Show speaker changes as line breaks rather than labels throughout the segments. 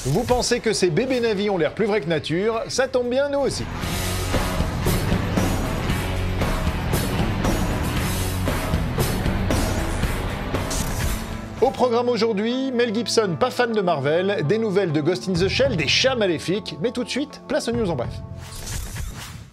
Vous pensez que ces bébés navis ont l'air plus vrais que nature? Ça tombe bien, nous aussi. Au programme aujourd'hui, Mel Gibson pas fan de Marvel, des nouvelles de Ghost in the Shell, des chats maléfiques, mais tout de suite, place aux news en bref.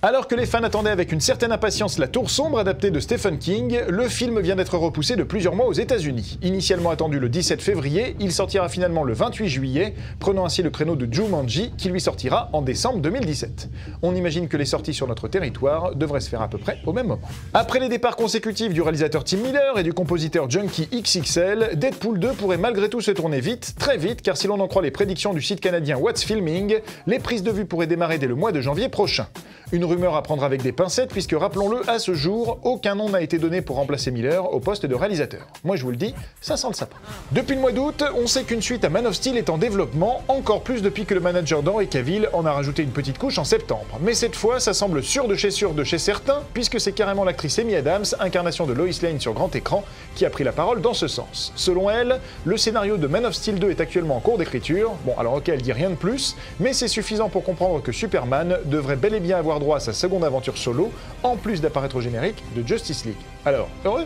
Alors que les fans attendaient avec une certaine impatience La Tour Sombre adaptée de Stephen King, le film vient d'être repoussé de plusieurs mois aux États-Unis. Initialement attendu le 17 février, il sortira finalement le 28 juillet, prenant ainsi le créneau de Jumanji qui lui sortira en décembre 2017. On imagine que les sorties sur notre territoire devraient se faire à peu près au même moment. Après les départs consécutifs du réalisateur Tim Miller et du compositeur Junkie XXL, Deadpool 2 pourrait malgré tout se tourner vite, très vite, car si l'on en croit les prédictions du site canadien What's Filming, les prises de vue pourraient démarrer dès le mois de janvier prochain. Une rumeur à prendre avec des pincettes puisque, rappelons-le, à ce jour, aucun nom n'a été donné pour remplacer Miller au poste de réalisateur. Moi je vous le dis, ça sent le sapin. Depuis le mois d'août, on sait qu'une suite à Man of Steel est en développement, encore plus depuis que le manager d'Henry Cavill en a rajouté une petite couche en septembre. Mais cette fois, ça semble sûr de chez certains, puisque c'est carrément l'actrice Amy Adams, incarnation de Lois Lane sur grand écran, qui a pris la parole dans ce sens. Selon elle, le scénario de Man of Steel 2 est actuellement en cours d'écriture. Bon, alors ok, elle dit rien de plus, mais c'est suffisant pour comprendre que Superman devrait bel et bien avoir droit à sa seconde aventure solo, en plus d'apparaître au générique de Justice League. Alors, heureux?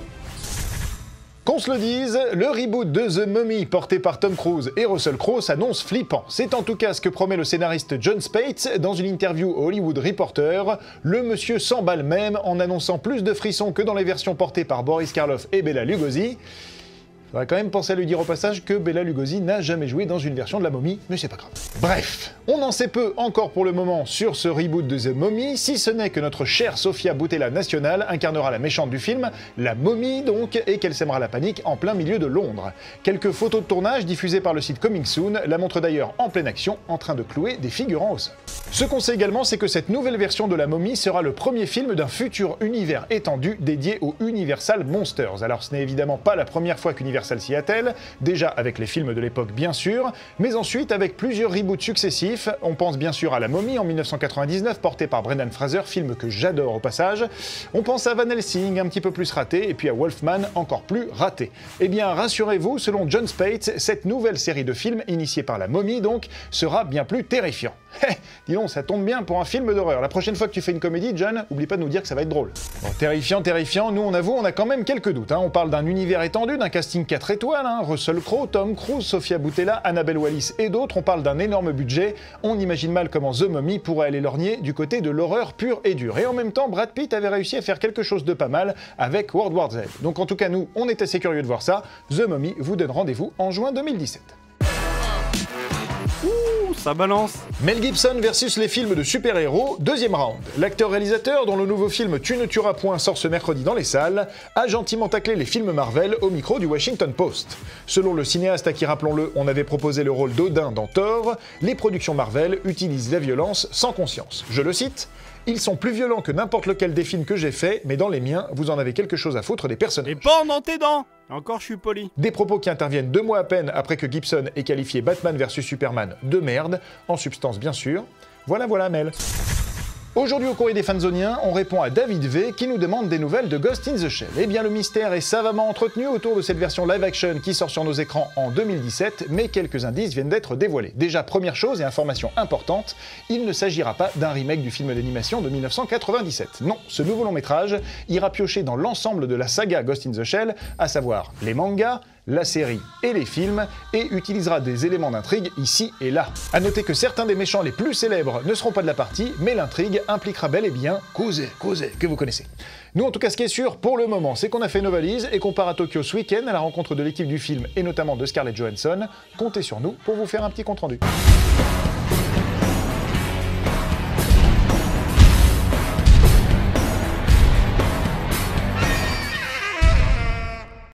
Qu'on se le dise, le reboot de The Mummy porté par Tom Cruise et Russell Crowe s'annonce flippant. C'est en tout cas ce que promet le scénariste Jon Spaihts dans une interview au Hollywood Reporter. Le monsieur s'emballe même en annonçant plus de frissons que dans les versions portées par Boris Karloff et Bela Lugosi. Faudrait quand même penser à lui dire au passage que Bela Lugosi n'a jamais joué dans une version de la momie, mais c'est pas grave. Bref, on en sait peu encore pour le moment sur ce reboot de The Mummy, si ce n'est que notre chère Sofia Boutella National incarnera la méchante du film, la momie donc, et qu'elle sèmera la panique en plein milieu de Londres. Quelques photos de tournage diffusées par le site Coming Soon la montrent d'ailleurs en pleine action, en train de clouer des figurants au sol. Ce qu'on sait également, c'est que cette nouvelle version de la momie sera le premier film d'un futur univers étendu dédié au Universal Monsters. Alors ce n'est évidemment pas la première fois qu'Universal s'y attelle, déjà avec les films de l'époque bien sûr, mais ensuite avec plusieurs reboots successifs. On pense bien sûr à La Momie en 1999, portée par Brendan Fraser, film que j'adore au passage. On pense à Van Helsing, un petit peu plus raté, et puis à Wolfman, encore plus raté. Eh bien rassurez-vous, selon Jon Spaihts, cette nouvelle série de films, initiée par La Momie donc, sera bien plus terrifiant. Dis donc, ça tombe bien pour un film d'horreur. La prochaine fois que tu fais une comédie, John, oublie pas de nous dire que ça va être drôle. Bon, terrifiant, nous on avoue, on a quand même quelques doutes. On parle d'un univers étendu, d'un casting 4 étoiles, Russell Crowe, Tom Cruise, Sofia Boutella, Annabelle Wallis et d'autres. On parle d'un énorme budget. On imagine mal comment The Mummy pourrait aller lorgner du côté de l'horreur pure et dure. Et en même temps, Brad Pitt avait réussi à faire quelque chose de pas mal avec World War Z. Donc en tout cas, nous, on est assez curieux de voir ça. The Mummy vous donne rendez-vous en juin 2017.
Ça balance.
Mel Gibson versus les films de super-héros, deuxième round. L'acteur-réalisateur, dont le nouveau film Tu ne tueras point sort ce mercredi dans les salles, a gentiment taclé les films Marvel au micro du Washington Post. Selon le cinéaste à qui, rappelons-le, on avait proposé le rôle d'Odin dans Thor, les productions Marvel utilisent la violence sans conscience. Je le cite: ils sont plus violents que n'importe lequel des films que j'ai fait, mais dans les miens, vous en avez quelque chose à foutre des personnages.
Et pas dans tes dents. Encore je suis poli.
Des propos qui interviennent 2 mois à peine après que Gibson ait qualifié Batman vs Superman de merde, en substance bien sûr. Voilà Mel. Aujourd'hui au courrier des fanzoniens, on répond à David V qui nous demande des nouvelles de Ghost in the Shell. Eh bien le mystère est savamment entretenu autour de cette version live-action qui sort sur nos écrans en 2017, mais quelques indices viennent d'être dévoilés. Déjà, première chose et information importante, il ne s'agira pas d'un remake du film d'animation de 1997. Non, ce nouveau long-métrage ira piocher dans l'ensemble de la saga Ghost in the Shell, à savoir les mangas, la série et les films, et utilisera des éléments d'intrigue ici et là. A noter que certains des méchants les plus célèbres ne seront pas de la partie, mais l'intrigue impliquera bel et bien Kuze, que vous connaissez. Nous en tout cas ce qui est sûr pour le moment, c'est qu'on a fait nos valises et qu'on part à Tokyo ce week-end à la rencontre de l'équipe du film et notamment de Scarlett Johansson. Comptez sur nous pour vous faire un petit compte rendu.